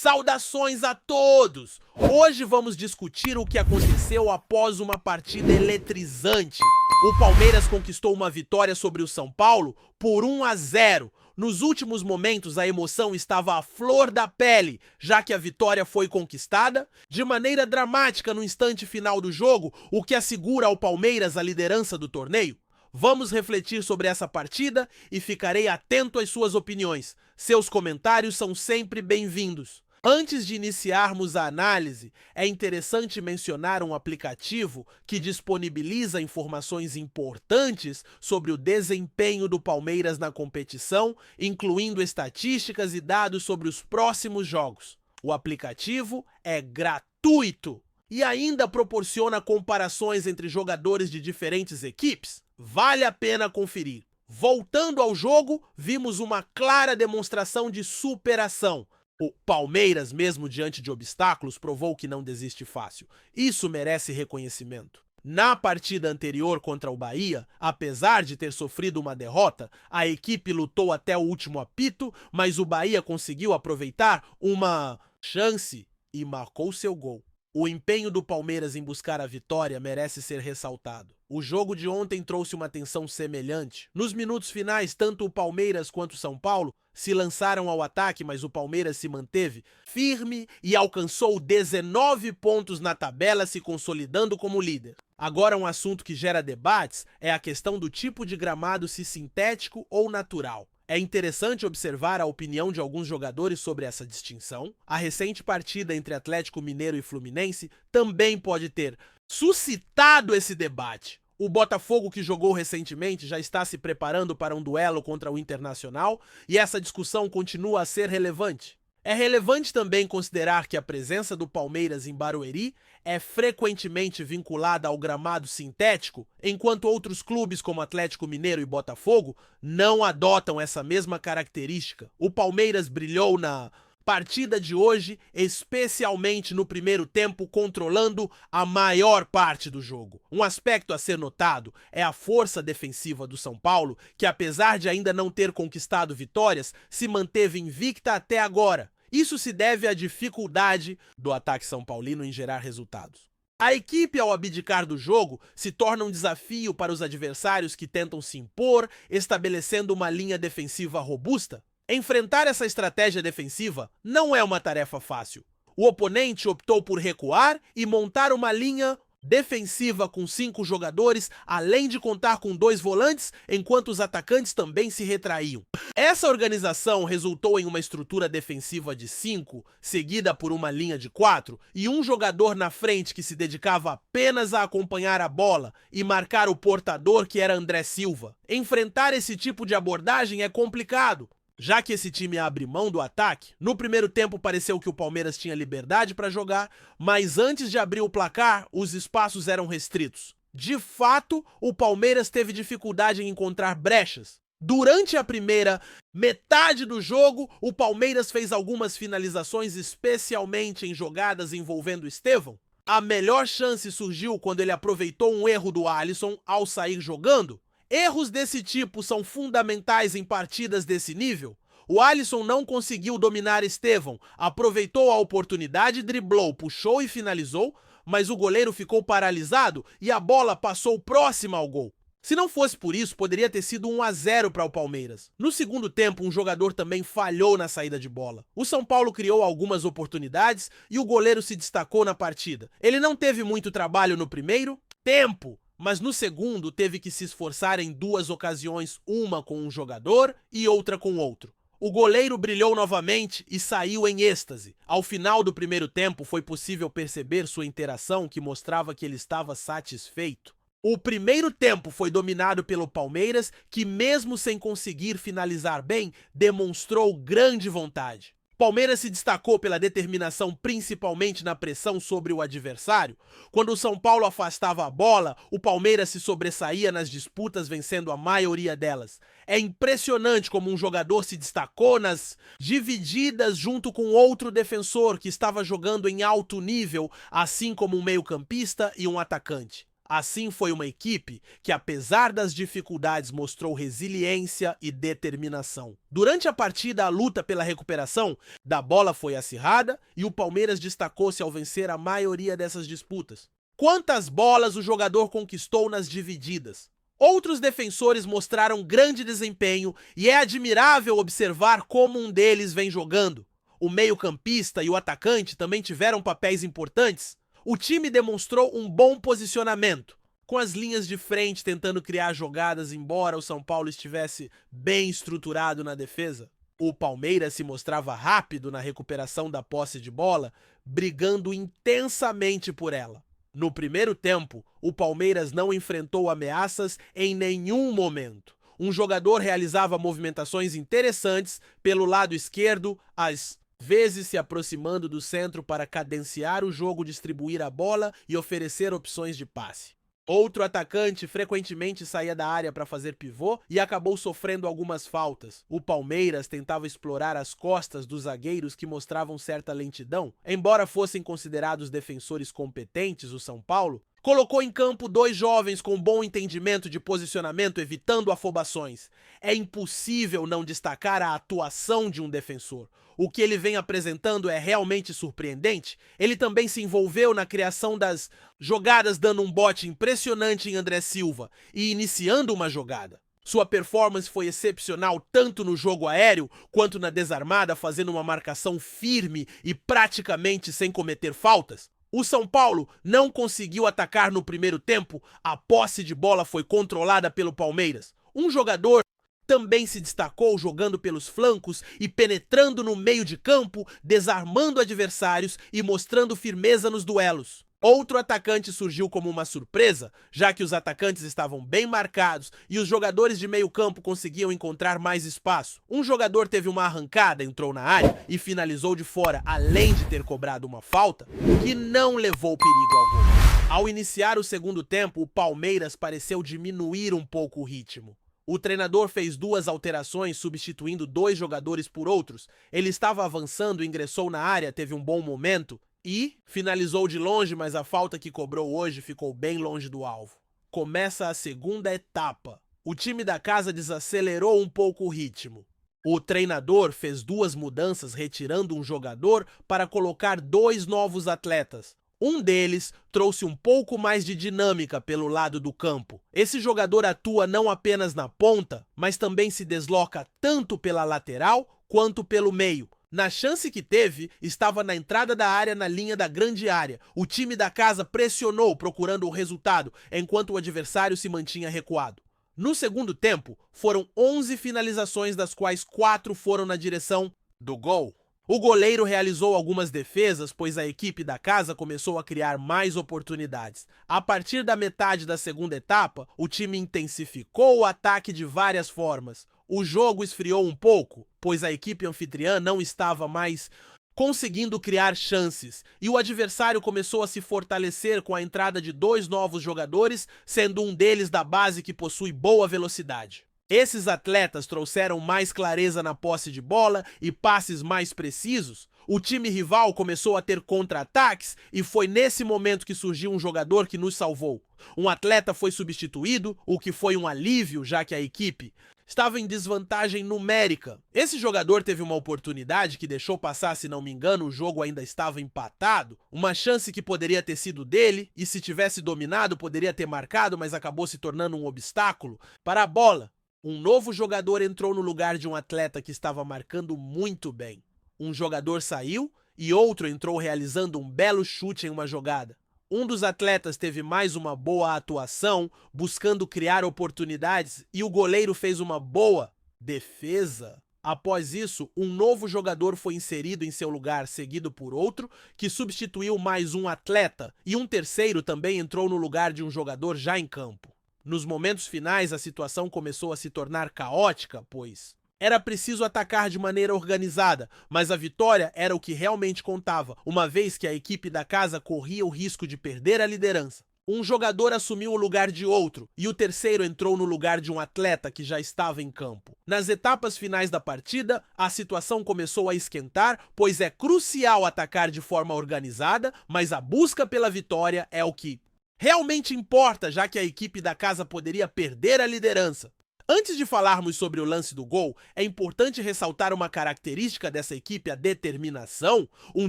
Saudações a todos! Hoje vamos discutir o que aconteceu após uma partida eletrizante. O Palmeiras conquistou uma vitória sobre o São Paulo por 1-0. Nos últimos momentos, a emoção estava à flor da pele, já que a vitória foi conquistada de maneira dramática no instante final do jogo, o que assegura ao Palmeiras a liderança do torneio. Vamos refletir sobre essa partida e ficarei atento às suas opiniões. Seus comentários são sempre bem-vindos. Antes de iniciarmos a análise, é interessante mencionar um aplicativo que disponibiliza informações importantes sobre o desempenho do Palmeiras na competição, incluindo estatísticas e dados sobre os próximos jogos. O aplicativo é gratuito e ainda proporciona comparações entre jogadores de diferentes equipes. Vale a pena conferir. Voltando ao jogo, vimos uma clara demonstração de superação. O Palmeiras, mesmo diante de obstáculos, provou que não desiste fácil. Isso merece reconhecimento. Na partida anterior contra o Bahia, apesar de ter sofrido uma derrota, a equipe lutou até o último apito, mas o Bahia conseguiu aproveitar uma chance e marcou seu gol. O empenho do Palmeiras em buscar a vitória merece ser ressaltado. O jogo de ontem trouxe uma tensão semelhante. Nos minutos finais, tanto o Palmeiras quanto o São Paulo se lançaram ao ataque, mas o Palmeiras se manteve firme e alcançou 19 pontos na tabela, se consolidando como líder. Agora, um assunto que gera debates é a questão do tipo de gramado, se sintético ou natural. É interessante observar a opinião de alguns jogadores sobre essa distinção. A recente partida entre Atlético Mineiro e Fluminense também pode ter suscitado esse debate. O Botafogo, que jogou recentemente, já está se preparando para um duelo contra o Internacional e essa discussão continua a ser relevante. É relevante também considerar que a presença do Palmeiras em Barueri é frequentemente vinculada ao gramado sintético, enquanto outros clubes como Atlético Mineiro e Botafogo não adotam essa mesma característica. O Palmeiras brilhou na partida de hoje, especialmente no primeiro tempo, controlando a maior parte do jogo. Um aspecto a ser notado é a força defensiva do São Paulo, que apesar de ainda não ter conquistado vitórias, se manteve invicta até agora. Isso se deve à dificuldade do ataque são paulino em gerar resultados. A equipe, ao abdicar do jogo, se torna um desafio para os adversários que tentam se impor, estabelecendo uma linha defensiva robusta. Enfrentar essa estratégia defensiva não é uma tarefa fácil. O oponente optou por recuar e montar uma linha defensiva com 5 jogadores, além de contar com 2 volantes, enquanto os atacantes também se retraíam. Essa organização resultou em uma estrutura defensiva de 5, seguida por uma linha de 4, e um jogador na frente que se dedicava apenas a acompanhar a bola e marcar o portador, que era André Silva. Enfrentar esse tipo de abordagem é complicado, já que esse time abre mão do ataque. No primeiro tempo pareceu que o Palmeiras tinha liberdade para jogar, mas antes de abrir o placar, os espaços eram restritos. De fato, o Palmeiras teve dificuldade em encontrar brechas. Durante a primeira metade do jogo, o Palmeiras fez algumas finalizações, especialmente em jogadas envolvendo Estevão. A melhor chance surgiu quando ele aproveitou um erro do Alisson ao sair jogando. Erros desse tipo são fundamentais em partidas desse nível. O Alisson não conseguiu dominar Estevão, aproveitou a oportunidade, driblou, puxou e finalizou, mas o goleiro ficou paralisado e a bola passou próxima ao gol. Se não fosse por isso, poderia ter sido 1-0 para o Palmeiras. No segundo tempo, um jogador também falhou na saída de bola. O São Paulo criou algumas oportunidades e o goleiro se destacou na partida. Ele não teve muito trabalho no primeiro tempo, mas no segundo teve que se esforçar em 2 ocasiões, uma com um jogador e outra com outro. O goleiro brilhou novamente e saiu em êxtase. Ao final do primeiro tempo foi possível perceber sua interação, que mostrava que ele estava satisfeito. O primeiro tempo foi dominado pelo Palmeiras, que mesmo sem conseguir finalizar bem, demonstrou grande vontade. Palmeiras se destacou pela determinação, principalmente na pressão sobre o adversário. Quando o São Paulo afastava a bola, o Palmeiras se sobressaía nas disputas, vencendo a maioria delas. É impressionante como um jogador se destacou nas divididas junto com outro defensor que estava jogando em alto nível, assim como um meio-campista e um atacante. Assim, foi uma equipe que, apesar das dificuldades, mostrou resiliência e determinação. Durante a partida, a luta pela recuperação da bola foi acirrada e o Palmeiras destacou-se ao vencer a maioria dessas disputas. Quantas bolas o jogador conquistou nas divididas? Outros defensores mostraram grande desempenho e é admirável observar como um deles vem jogando. O meio-campista e o atacante também tiveram papéis importantes. O time demonstrou um bom posicionamento, com as linhas de frente tentando criar jogadas, embora o São Paulo estivesse bem estruturado na defesa. O Palmeiras se mostrava rápido na recuperação da posse de bola, brigando intensamente por ela. No primeiro tempo, o Palmeiras não enfrentou ameaças em nenhum momento. Um jogador realizava movimentações interessantes pelo lado esquerdo, às vezes se aproximando do centro para cadenciar o jogo, distribuir a bola e oferecer opções de passe. Outro atacante frequentemente saía da área para fazer pivô e acabou sofrendo algumas faltas. O Palmeiras tentava explorar as costas dos zagueiros que mostravam certa lentidão. Embora fossem considerados defensores competentes, o São Paulo colocou em campo dois jovens com bom entendimento de posicionamento, evitando afobações. É impossível não destacar a atuação de um defensor. O que ele vem apresentando é realmente surpreendente. Ele também se envolveu na criação das jogadas, dando um bote impressionante em André Silva e iniciando uma jogada. Sua performance foi excepcional tanto no jogo aéreo quanto na desarmada, fazendo uma marcação firme e praticamente sem cometer faltas. O São Paulo não conseguiu atacar no primeiro tempo, a posse de bola foi controlada pelo Palmeiras. Um jogador também se destacou jogando pelos flancos e penetrando no meio de campo, desarmando adversários e mostrando firmeza nos duelos. Outro atacante surgiu como uma surpresa, já que os atacantes estavam bem marcados e os jogadores de meio campo conseguiam encontrar mais espaço. Um jogador teve uma arrancada, entrou na área e finalizou de fora, além de ter cobrado uma falta, que não levou perigo algum. Ao iniciar o segundo tempo, o Palmeiras pareceu diminuir um pouco o ritmo. O treinador fez duas alterações, substituindo dois jogadores por outros. Ele estava avançando, ingressou na área, teve um bom momento e finalizou de longe, mas a falta que cobrou hoje ficou bem longe do alvo. Começa a segunda etapa. O time da casa desacelerou um pouco o ritmo. O treinador fez duas mudanças, retirando um jogador para colocar dois novos atletas. Um deles trouxe um pouco mais de dinâmica pelo lado do campo. Esse jogador atua não apenas na ponta, mas também se desloca tanto pela lateral quanto pelo meio. Na chance que teve, estava na entrada da área, na linha da grande área. O time da casa pressionou, procurando o resultado, enquanto o adversário se mantinha recuado. No segundo tempo, foram 11 finalizações, das quais 4 foram na direção do gol. O goleiro realizou algumas defesas, pois a equipe da casa começou a criar mais oportunidades. A partir da metade da segunda etapa, o time intensificou o ataque de várias formas. O jogo esfriou um pouco, pois a equipe anfitriã não estava mais conseguindo criar chances, e o adversário começou a se fortalecer com a entrada de dois novos jogadores, sendo um deles da base que possui boa velocidade. Esses atletas trouxeram mais clareza na posse de bola e passes mais precisos. O time rival começou a ter contra-ataques e foi nesse momento que surgiu um jogador que nos salvou. Um atleta foi substituído, o que foi um alívio, já que a equipe estava em desvantagem numérica. Esse jogador teve uma oportunidade que deixou passar, se não me engano, o jogo ainda estava empatado. Uma chance que poderia ter sido dele e, se tivesse dominado, poderia ter marcado, mas acabou se tornando um obstáculo para a bola. Um novo jogador entrou no lugar de um atleta que estava marcando muito bem. Um jogador saiu e outro entrou realizando um belo chute em uma jogada. Um dos atletas teve mais uma boa atuação, buscando criar oportunidades, e o goleiro fez uma boa defesa. Após isso, um novo jogador foi inserido em seu lugar, seguido por outro, que substituiu mais um atleta, e um terceiro também entrou no lugar de um jogador já em campo. Nos momentos finais, a situação começou a se tornar caótica, pois era preciso atacar de maneira organizada, mas a vitória era o que realmente contava, uma vez que a equipe da casa corria o risco de perder a liderança. Um jogador assumiu o lugar de outro, e o terceiro entrou no lugar de um atleta que já estava em campo. Nas etapas finais da partida, a situação começou a esquentar, pois é crucial atacar de forma organizada, mas a busca pela vitória é o que realmente importa, já que a equipe da casa poderia perder a liderança. Antes de falarmos sobre o lance do gol, é importante ressaltar uma característica dessa equipe, a determinação. Um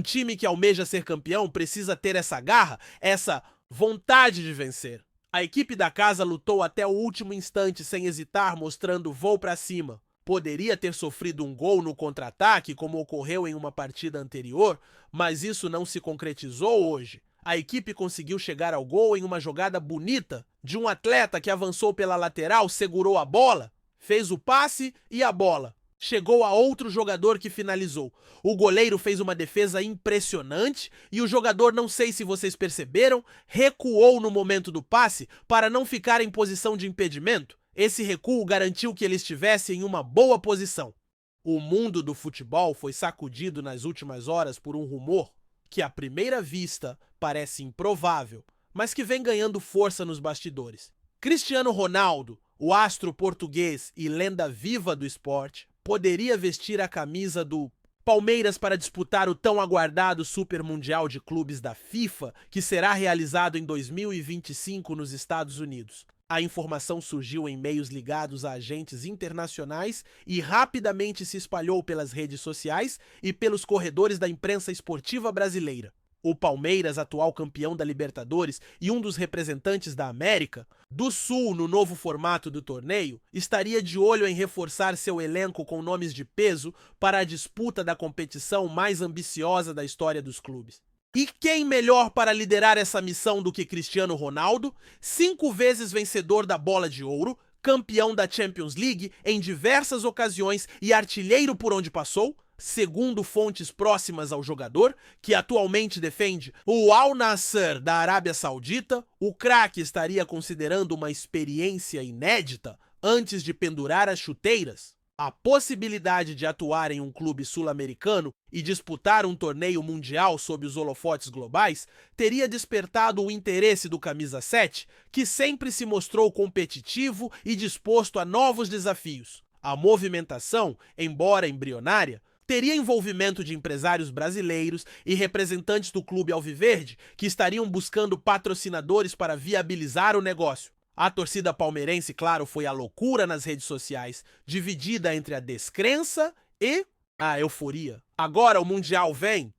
time que almeja ser campeão precisa ter essa garra, essa vontade de vencer. A equipe da casa lutou até o último instante sem hesitar, mostrando voo para cima. Poderia ter sofrido um gol no contra-ataque, como ocorreu em uma partida anterior, mas isso não se concretizou hoje. A equipe conseguiu chegar ao gol em uma jogada bonita de um atleta que avançou pela lateral, segurou a bola, fez o passe e a bola chegou a outro jogador que finalizou. O goleiro fez uma defesa impressionante e o jogador, não sei se vocês perceberam, recuou no momento do passe para não ficar em posição de impedimento. Esse recuo garantiu que ele estivesse em uma boa posição. O mundo do futebol foi sacudido nas últimas horas por um rumor que à primeira vista parece improvável, mas que vem ganhando força nos bastidores. Cristiano Ronaldo, o astro português e lenda viva do esporte, poderia vestir a camisa do Palmeiras para disputar o tão aguardado Super Mundial de Clubes da FIFA, que será realizado em 2025 nos Estados Unidos. A informação surgiu em meios ligados a agentes internacionais e rapidamente se espalhou pelas redes sociais e pelos corredores da imprensa esportiva brasileira. O Palmeiras, atual campeão da Libertadores e um dos representantes da América do Sul no novo formato do torneio, estaria de olho em reforçar seu elenco com nomes de peso para a disputa da competição mais ambiciosa da história dos clubes. E quem melhor para liderar essa missão do que Cristiano Ronaldo, 5 vezes vencedor da Bola de Ouro, campeão da Champions League em diversas ocasiões e artilheiro por onde passou? Segundo fontes próximas ao jogador, que atualmente defende o Al Nassr da Arábia Saudita, o craque estaria considerando uma experiência inédita antes de pendurar as chuteiras. A possibilidade de atuar em um clube sul-americano e disputar um torneio mundial sob os holofotes globais teria despertado o interesse do camisa 7, que sempre se mostrou competitivo e disposto a novos desafios. A movimentação, embora embrionária, teria envolvimento de empresários brasileiros e representantes do clube alviverde que estariam buscando patrocinadores para viabilizar o negócio. A torcida palmeirense, claro, foi a loucura nas redes sociais, dividida entre a descrença e a euforia. Agora o Mundial vem.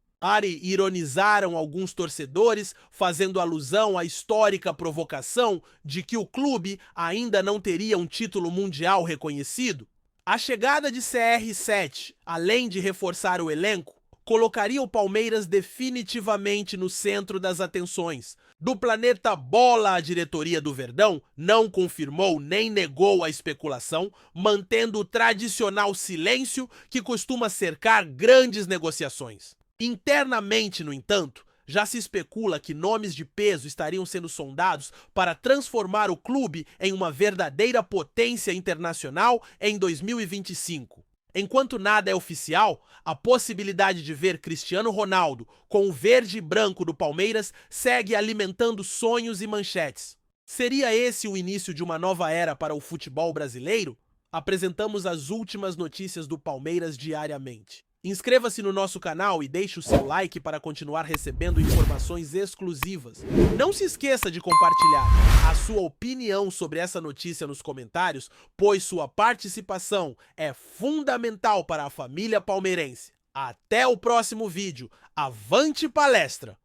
Ironizaram alguns torcedores, fazendo alusão à histórica provocação de que o clube ainda não teria um título mundial reconhecido. A chegada de CR7, além de reforçar o elenco, colocaria o Palmeiras definitivamente no centro das atenções. Do planeta bola, a diretoria do Verdão não confirmou nem negou a especulação, mantendo o tradicional silêncio que costuma cercar grandes negociações. Internamente, no entanto, já se especula que nomes de peso estariam sendo sondados para transformar o clube em uma verdadeira potência internacional em 2025. Enquanto nada é oficial, a possibilidade de ver Cristiano Ronaldo com o verde e branco do Palmeiras segue alimentando sonhos e manchetes. Seria esse o início de uma nova era para o futebol brasileiro? Apresentamos as últimas notícias do Palmeiras diariamente. Inscreva-se no nosso canal e deixe o seu like para continuar recebendo informações exclusivas. Não se esqueça de compartilhar a sua opinião sobre essa notícia nos comentários, pois sua participação é fundamental para a família palmeirense. Até o próximo vídeo. Avante palestra!